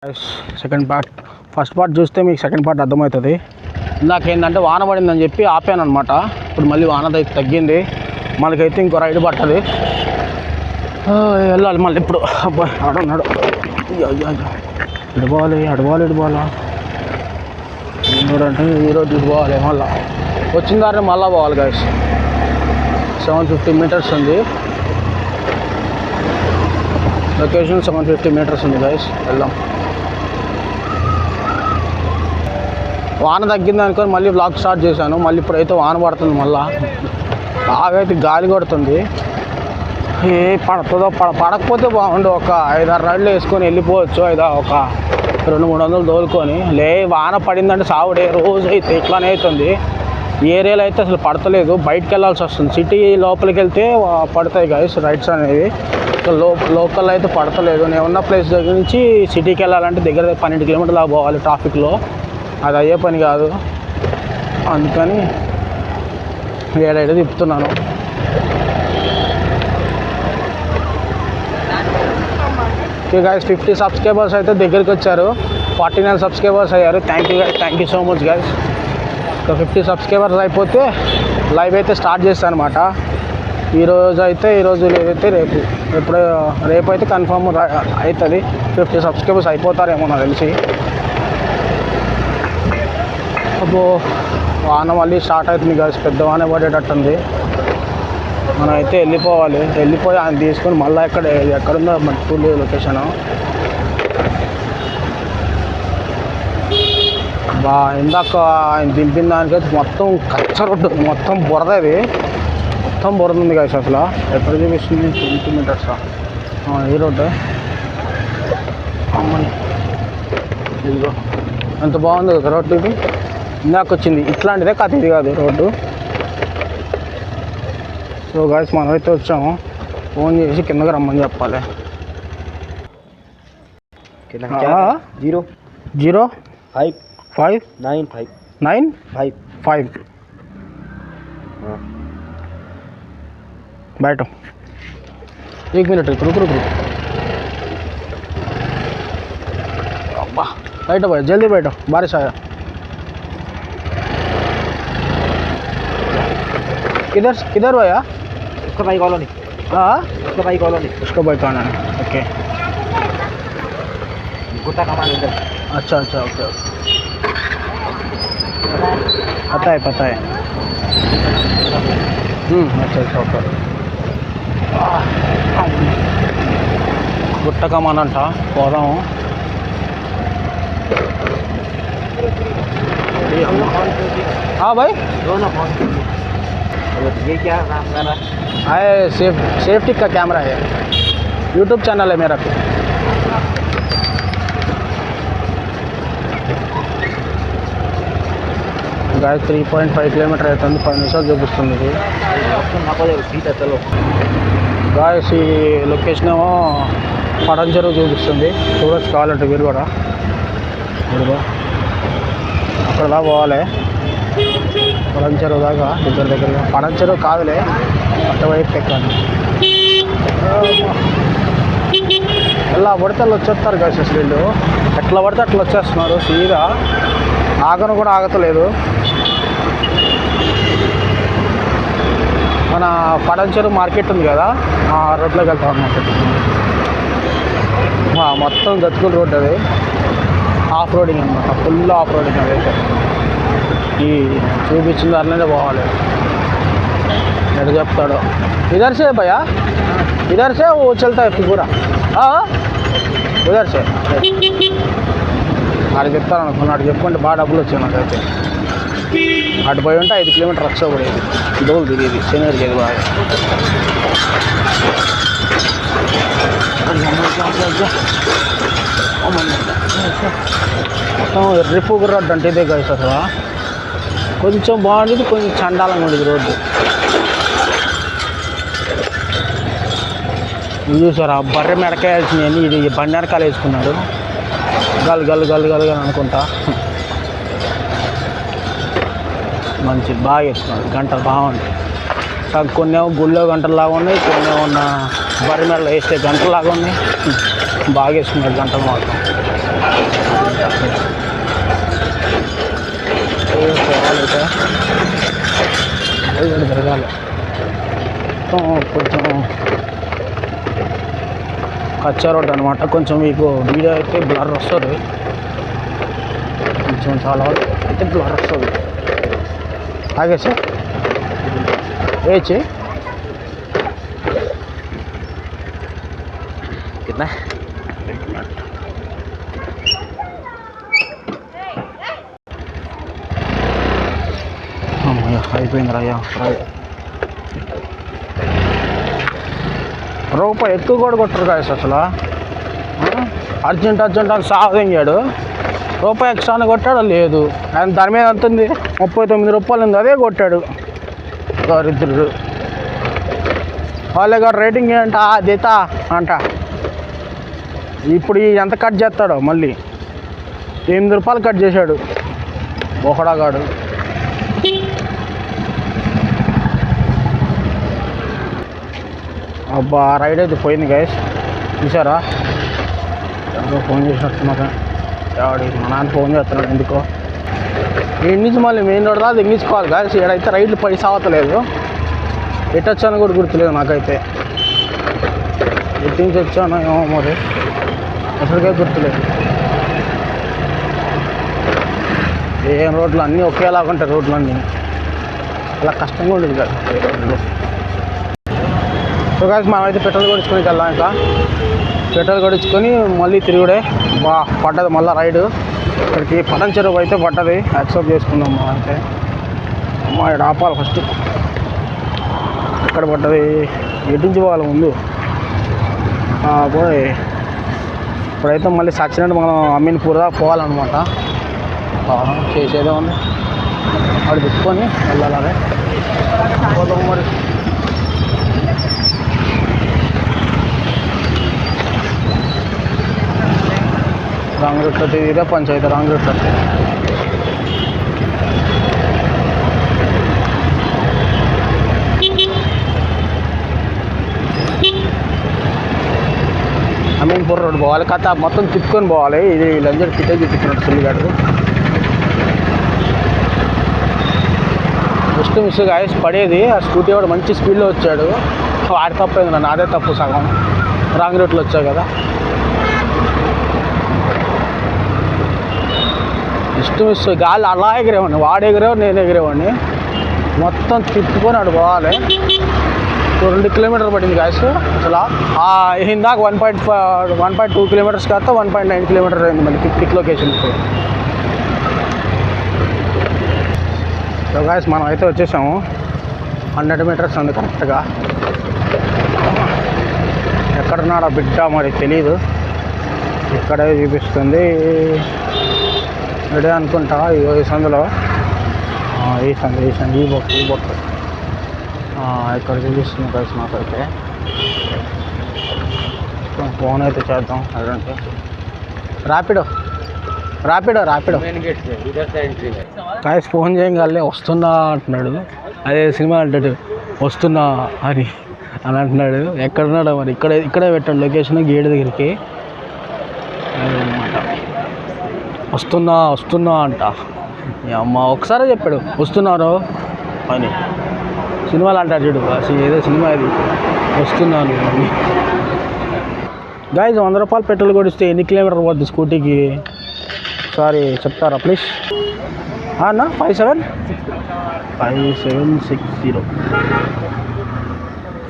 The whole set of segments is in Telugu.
సెకండ్ పార్ట్ ఫస్ట్ పార్ట్ చూస్తే మీకు సెకండ్ పార్ట్ అర్థమవుతుంది. ఇందాకేంటంటే వాన పడిందని చెప్పి ఆపాను అనమాట. ఇప్పుడు మళ్ళీ వాన తగ్గింది, మనకైతే ఇంకో రైడ్ పట్టదు, వెళ్ళాలి మళ్ళీ. ఇప్పుడు అబ్బాయి ఆడున్నాడు, ఇడుకోవాలి ఇడుకోవాలా అంటే ఈరోజు ఇడుకోవాలి. మళ్ళీ వచ్చిన దారిని మళ్ళీ పోవాలి గైస్. 750 మీటర్స్ ఉంది లొకేషన్, 750 మీటర్స్ ఉంది గైస్, వెళ్దాం. వాన తగ్గింది అనుకొని మళ్ళీ బ్లాగ్ స్టార్ట్ చేశాను. మళ్ళీ ఇప్పుడైతే వాన పడుతుంది, మళ్ళీ బాగా అయితే గాలి కొడుతుంది. పడుతుందో పడకపోతే బాగుండు, ఒక 5-6 రైడ్లు వేసుకొని వెళ్ళిపోవచ్చు, ఒక 200-300 తోలుకొని. వాన పడిందంటే సావుడే, రోజు అయితే ఇట్లానే అవుతుంది. ఏరియాలో అయితే అసలు పడతలేదు, బయటకు వెళ్ళాల్సి వస్తుంది. సిటీ లోపలికి వెళ్తే పడతాయి గైస్ రైడ్స్ అనేవి, లోకల్ అయితే పడతలేదు. నేను ఉన్న ప్లేస్ దగ్గర నుంచి సిటీకి వెళ్ళాలంటే దగ్గర 12 కిలోమీటర్లు పోవాలి ట్రాఫిక్లో, అది అయ్యే పని కాదు. అందుకని ఏడైతే తిప్పుతున్నాను. ఓకే గైస్, 50 సబ్స్క్రైబర్స్ అయితే దగ్గరికి వచ్చారు, 49 సబ్స్క్రైబర్స్ అయ్యారు. Thank you so much guys. ఒక 50 సబ్స్క్రైబర్స్ అయిపోతే లైవ్ అయితే స్టార్ట్ చేస్తాను అనమాట. ఈరోజు లేదైతే రేపు అయితే కన్ఫర్మ్ అవుతుంది. 50 సబ్స్క్రైబర్స్ అయిపోతారేమో నాకు తెలిసి. అబ్బో వాన మళ్ళీ స్టార్ట్ అవుతుంది గైస్, పెద్ద వాన పడేటట్టుంది. మనం అయితే వెళ్ళిపోయి ఆయన తీసుకొని మళ్ళీ ఎక్కడుందో మనకు చూడలేదు లొకేషన్. ఇందాక ఆయన దింపిన దానికైతే మొత్తం కచ్చ రోడ్డు, మొత్తం బురద, ఇది మొత్తం బురద ఉంది గైస్. అసలు ఎక్కడ చూపిస్తుంది? 20 మీటర్స్ ఈ రోడ్డు. అమ్మని ఇదిగో ఎంత బాగుంది కదా రోడ్డు. ఇది ఇందాక వచ్చింది, ఇట్లాంటిదే కాదు, ఇది కాదు రోడ్డు. సో గైస్ మనమైతే వచ్చాము, ఫోన్ చేసి కిందకి రమ్మని చెప్పాలి. 00595 बैठो 1 मिनट रुक अब्बा बैठो भाई, जल्दी बैठो, बारिश आया. किधर भैया? उसका बाइक कॉलोनी. हाँ उसका बाइक आना है. ओके, गुट्टा कमान इधर. अच्छा ओके, पता है. अच्छा ओके. గుట్ట కమాన్ అంట, పోదాము. हाँ भाई, ये क्या काम कर रहा है? सेफ्टी का कैमरा है, यूट्यूब चैनल है मेरा. गाइस 3.5 కిలోమీటర్ అవుతుంది, 10 నిమిషాలు చూపిస్తుంది ఇది. గాయస్ ఈ లొకేషన్ ఏమో పడన్ చెరువు చూపిస్తుంది, చూడొచ్చు కావాలంటే మీరు కూడా. అక్కడ దాకా పోవాలి, పడన్ చెరువు దాకా దగ్గరగా. పడన్ చెరువు కాదులే, అటువైపు ఎక్కాలి. ఎలా పడితే అలా వచ్చేస్తారు గాయస్. అసలు వీళ్ళు ఎట్లా పడితే అట్లా వచ్చేస్తున్నారు, సీదా ఆగను కూడా ఆగతలేదు. మన పడన్ చెరువు మార్కెట్ ఉంది కదా, ఆ రోడ్లోకి వెళ్తాం అన్నమాట. మొత్తం గతుకుల రోడ్ అది, ఆఫ్ రోడింగ్ అనమాట, ఫుల్ ఆఫ్ రోడింగ్. అదైతే ఈ చూపించిన దారిలోనే పోవాలి. ఎటు చెప్తాడు, ఇధర్ సే భయ్యా, ఇధర్ సే ఓ చల్తా है पूरा. ఉదర్ సే అటు చెప్తాను అనుకున్నాడు, చెప్పుకుంటే బాగా డబ్బులు వచ్చాయి నాకైతే. అటు పోయి ఉంటే 5 కిలోమీటర్ రక్ష పడేది, డోలు తిరిగేది శనివారికి. అది బాగా మొత్తం ఎర్రిపోగు రోడ్డు అంటే ఇదే గైస్. అసలు కొంచెం బాగుండేది, కొంచెం చండాలంగా ఉండేది రోడ్డు. ఇది చూసారా, బర్రె మెడకాయ వేసినాయని ఇది బండి వెనకాల వేసుకున్నాడు, గల్ అనుకుంటా. మంచి బాగా వేసుకున్నాడు, గంటలు బాగుంది. కొన్ని ఏమో గుళ్ళో గంటలు లాగా ఉన్నాయి, కొన్ని ఏమన్నా బర్రె మెడలో వేస్తే గంటలు లాగా ఉన్నాయి. బాగా వేసుకున్నాడు గంటలు మాత్రం. కచ్చా రోడ్ అనమాట. కొంచెం మీకు వీడియో అయితే బ్లర్ వస్తుంది, కొంచెం చాలా అయితే బ్లర్ వస్తుంది. ఆగే సార్ ఏచి कितना అయిపోయింది రయ్యా. రూపాయి ఎక్కువ కూడా కొట్టరు కాదు అసలు. అర్జెంట్ అని సాధించాడు, రూపాయి ఎక్స్ట్రా అని కొట్టాడు లేదు. ఆయన దాని మీద ఎంత ఉంది, 39 రూపాయలు ఉంది, అదే కొట్టాడు దరిద్రుడు. వాళ్ళే గారు రేటింగ్ ఏంట దితా అంట. ఇప్పుడు ఎంత కట్ చేస్తాడో మళ్ళీ 8 రూపాయలు కట్ చేశాడు బొహడాగాడు. అబ్బా రైడ్ అయితే పోయింది గైస్, చూసారా? ఎవరో ఫోన్ చేసినట్టున్నారు. ఎవడి మా నాన్న ఫోన్ చేస్తున్నాడు ఎందుకో. ఇంటి నుంచి మళ్ళీ మెయిన్ రోడ్ దాకా ఎంగించుకోవాలి గాయస్. ఇక్కడైతే రైడ్లు పడి సావతలేదు, ఎటు వచ్చానో కూడా గుర్తులేదు నాకైతే. ఎటు నుంచి వచ్చానో ఏమో మరి అసలుకే గుర్తులేదు. ఏం రోడ్లు అన్నీ ఒకేలాగా ఉంటాయి, రోడ్లు అన్నీ అలా కష్టంగా ఉండేది కదా ఈ రోడ్లు. సో గాయస్ మనమైతే పెట్రోల్ కొట్టించుకొని వెళ్దాం. ఇంకా పెట్రోల్ కొట్టించుకొని మళ్ళీ తిరుగుడే. పడ్డది మళ్ళీ రైడు ఇక్కడికి పటం చెరువు అయితే పడ్డది, యాక్సెప్ట్ చేసుకుందాం. మనం అయితే అమ్మా ఇక్కడ ఆపాలి ఫస్ట్. ఎక్కడ పడ్డది, ఎటు నుంచి పోవాలి ముందు పోయి. ఇప్పుడైతే మళ్ళీ సచ్చినట్టు మనం అమీన్పూర్ దాకా పోవాలన్నమాట. చేసేదే ఉంది, వాడు తిప్పుకొని వెళ్ళాలి. పోదాం మరి. రాంగ్ రూట్లో ఇదే పంచాయతీ, రాంగ్ రూట్లో అమీన్పూర్ రోడ్ పోవాలి. కథ మొత్తం తిప్పుకొని పోవాలి. ఇది లంజర్ పిటే తిప్పుతున్నాడు సుల్లిగాడు. జస్ట్ మిస్ గాయస్ పడేది. ఆ స్కూటీ వాడు మంచి స్పీడ్లో వచ్చాడు, వాడి తప్పైంది నన్ను, అదే తప్పు సగం. రాంగ్ రూట్లో వచ్చావు కదా. జస్ట్ మిస్ గాలి అలా ఎగిరేవాడిని, వాడు ఎగిరేవాడు నేను ఎగిరేవాడిని. మొత్తం తిప్పుకొని అటు పోవాలి. 2 కిలోమీటర్లు పట్టింది గాయస్ అసలు. ఇందాక 1.2 కిలోమీటర్స్ కాస్త 1.9 కిలోమీటర్స్ అయింది మళ్ళీ పిక్ లొకేషన్కి. సో గాయస్ మనం అయితే వచ్చేసాము. 100 మీటర్స్ ఉంది కరెక్ట్గా. ఎక్కడున్నాడో బిడ్డ మరి తెలీదు, ఇక్కడే చూపిస్తుంది. ఇదే అనుకుంటా ఈ సందులో, ఈ బొక్క ఇక్కడ చూపిస్తుంది కలిసి మాకైతే. ఫోన్ అయితే చేద్దాం. అదంటే ర్యాపిడో కాయస్ ఫోన్ చేయగానే వస్తున్నా అంటున్నాడు. అదే సినిమా అంటాడు వస్తున్నా అని అంటున్నాడు. ఎక్కడున్నాడో మరి, ఇక్కడే పెట్టాడు లొకేషన్, గేట్ దగ్గరికి. అదనమాట వస్తున్నా అంట. అమ్మ ఒకసారి చెప్పాడు వస్తున్నారు అని. సినిమాలు అంటారు చూడు, ఏదో సినిమా ఇది, వస్తున్నాను అని. గాయస్ 100 రూపాయలు పెట్రోల్ కొడిస్తే ఎన్ని కిలోమీటర్లు పోద్ది స్కూటీకి? సారీ చెప్తారా ప్లీజ్ అన్న? 5760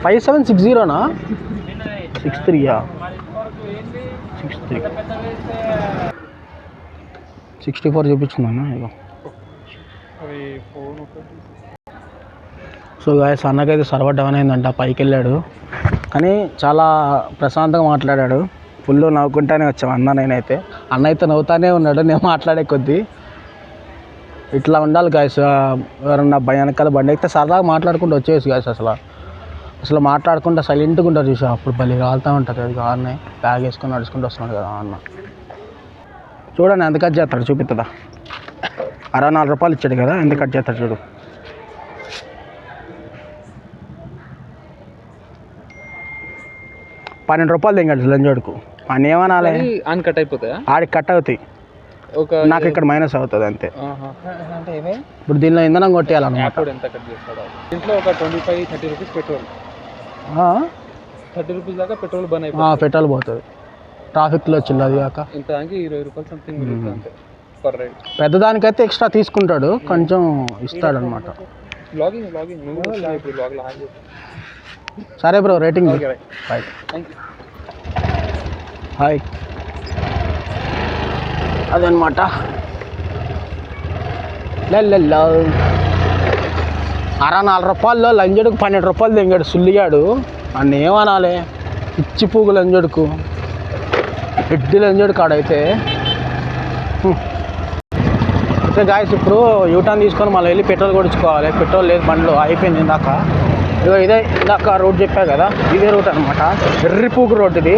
5760నా? 63 64 చూపించిందన్న ఇక. సో గాయస్ అన్నకైతే సర్వర్ డౌన్ అయిందంట, పైకి వెళ్ళాడు. కానీ చాలా ప్రశాంతంగా మాట్లాడాడు. ఫుల్ నవ్వుకుంటానే వచ్చాం అన్న నేనైతే. అన్న అయితే నవ్వుతానే ఉన్నాడు నేను మాట్లాడే కొద్దీ. ఇట్లా ఉండాలి గాయస్. ఎవరన్నా వెనకాల బండి అయితే సరదాగా మాట్లాడుకుంటూ వచ్చేసి గాయస్. అసలు మాట్లాడకుండా సైలెంట్గా ఉంటారు చూసా, అప్పుడు బలి కాలుతూ ఉంటుంది. అది కారణే బ్యాగ్ వేసుకొని నడుచుకుంటూ వస్తున్నాడు కదా అన్న. చూడండి ఎంత కట్ చేస్తాడు చూపిస్తుందా. 64 రూపాయలు ఇచ్చాడు కదా, ఎంత కట్ చేస్తాడు చూడు. ₹12 తెంగాడు లంజోడుకు. అని ఏమనాలి, కట్ అయిపోతాయా? ఆడికి కట్ అవుతాయి, నాకు ఇక్కడ మైనస్ అవుతుంది అంతే. అంటే ఇప్పుడు దీనిలో ఇంధనం కొట్టేయాలన్నమాట. ఎంత కట్ చేస్తాడు? దీంట్లో ఒక 25-30 రూపీస్ పెట్రోల్. 30 రూపీస్ దాకా పెట్రోల్ బంద్ అయిపోతుంది. పెట్రోల్ పోతుంది ట్రాఫిక్లో వచ్చింది అది కాక. ఇంత దానికి 20 రూపాయలు సంథింగ్ మిగులుతుంది అంతే పర్ రైడ్. పెద్దదానికైతే ఎక్స్ట్రా తీసుకుంటాడు, కొంచెం ఇస్తాడనమాట. బ్లాగింగ్ నువ్వు ఇప్పుడు బ్లాగ్లో హాయ్ చెప్పు. సరే bro, rating okay bye. Thank you. Hi. అదనమాట లెల్లెల్లో 64 రూపాయల్లో లంజడుకు 12 రూపాయలు తెంగాడు సుల్లిగాడు. అన్న ఏమనాలి, పిచ్చి పూగు లంజడుకు, ఎడ్డి లంజడు కాడైతే. అయితే గాయస్ ఇప్పుడు యూటర్న్ తీసుకొని మళ్ళీ వెళ్ళి పెట్రోల్ కొడుచుకోవాలి. పెట్రోల్ లేదు బండ్లో, అయిపోయింది ఇందాక. ఇగో ఇదే ఇందాక రోడ్ చెప్పా కదా, ఇదే రూట్ అనమాట. ఎర్రిపూకు రోడ్ ఇది.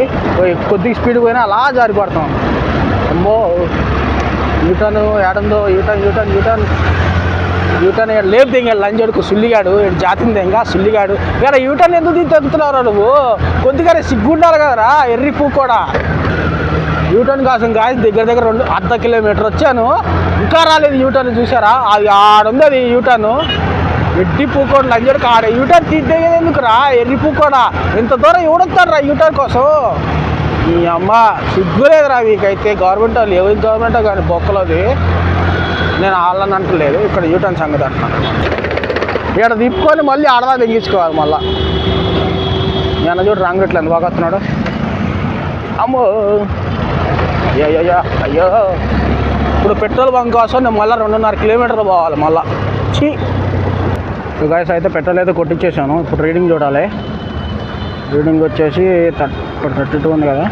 కొద్దిగా స్పీడ్ పోయినా అలా జారిపడతాం. అమ్మో యూటర్న్ ఏడందో, యూటర్న్ లేపు దింగాడు లంజడుకు సుల్లిగాడు, జాతిని దింగా సుల్లిగాడు. ఇక్కడ యూటర్న్ ఎందుకు తెగుతున్నారా నువ్వు? కొద్దిగా సిగ్గుండాలి కదరా ఎర్రిపూ కూడా. యూటర్న్ కోసం గాయస్ దగ్గర అర్ధ కిలోమీటర్ వచ్చాను, ఇంకా రాలేదు యూటర్న్. చూసారా, అది ఆడుంది అది యూటర్న్. ఎడ్డి పూకోడు లంజడుకు ఆడ యూటర్న్ తీద్దేది ఎందుకురా ఎర్రిపూ కూడా. ఇంత దూరం ఎవడొస్తారా యూటర్న్ కోసం? ఈ అమ్మ సిగ్గులేదురా మీకైతే. గవర్నమెంట్ వాళ్ళు ఎవరి గవర్నమెంట్ కానీ బొక్కలోది, నేను వాళ్ళని అంటలేదు. ఇక్కడ యూటర్న్ సంగతి అంటున్నాను. ఇక్కడ తిప్పుకొని మళ్ళీ ఆడదా తెగించుకోవాలి మళ్ళా. నేను చూడు రంగు ఇట్లా ఎంత బాగా వస్తున్నాడు. అమ్మో అయ్యో అయ్యో. ఇప్పుడు పెట్రోల్ బంక్ కోసం నేను మళ్ళీ 2.5 కిలోమీటర్లు పోవాలి మళ్ళా. చీ. గాయస్ అయితే పెట్రోల్ అయితే కొట్టించేసాను. ఇప్పుడు రీడింగ్ చూడాలి. రీడింగ్ వచ్చేసి 32 ఉంది కదా.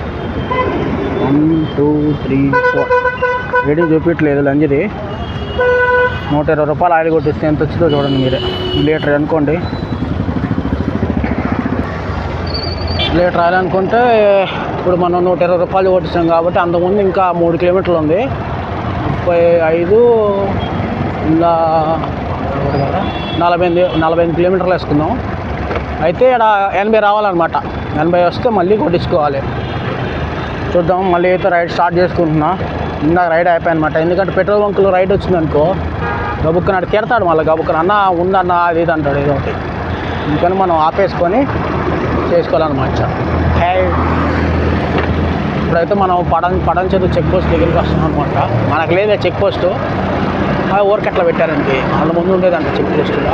1 2 3 4 రీడింగ్ చూపించట్లేదు లంజిది. 120 రూపాయలు ఆయిల్ కొట్టిస్తే ఎంత వచ్చిందో చూడండి మీరే. లీటర్ అనుకోండి, లీటర్ ఆయిల్ అనుకుంటే ఇప్పుడు మనం 120 రూపాయలు కొట్టిస్తాం కాబట్టి అంతకుముందు ఇంకా 3 కిలోమీటర్లు ఉంది. 35 ఇలా 45 కిలోమీటర్లు వేసుకుందాం. అయితే ఇక్కడ 80 రావాలన్నమాట. 80 వస్తే మళ్ళీ కొట్టించుకోవాలి. చూద్దాం. మళ్ళీ అయితే రైడ్ స్టార్ట్ చేసుకుంటున్నా. ఇందాక రైడ్ అయిపోయాయన్నమాట. ఎందుకంటే పెట్రోల్ బంకులో రైడ్ వచ్చిందనుకో గబుక్కన అటు తిడతాడు మళ్ళీ. గబుక్కన అన్న ఉందన్న అది ఇది అంటాడు ఏదో ఒకటి. అందుకని మనం ఆపేసుకొని చేసుకోవాలన్నమాట. ఇప్పుడైతే మనం పడన్ చెరువు చెక్ పోస్ట్ దగ్గరికి వస్తున్నాం అనమాట. మనకు లేదా చెక్ పోస్ట్, ఊరికి అట్లా పెట్టారండి. వాళ్ళ ముందు ఉండేదంట చెక్ పోస్టుగా.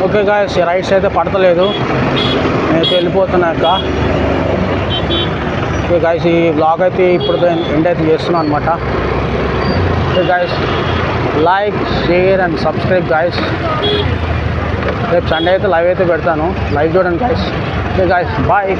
ఓకే గాయస్, రైడ్స్ అయితే పడతలేదు, నేను వెళ్ళిపోతున్నాక. ఓకే గాయస్, ఈ బ్లాగ్ అయితే ఇప్పుడు ఎండ్ అయితే చేస్తున్నాను అనమాట. Okay guys, like share and subscribe guys. రేపు సండే అయితే లైవ్ అయితే పెడతాను, లైవ్ చూడండి గాయస్. Okay guys, bye.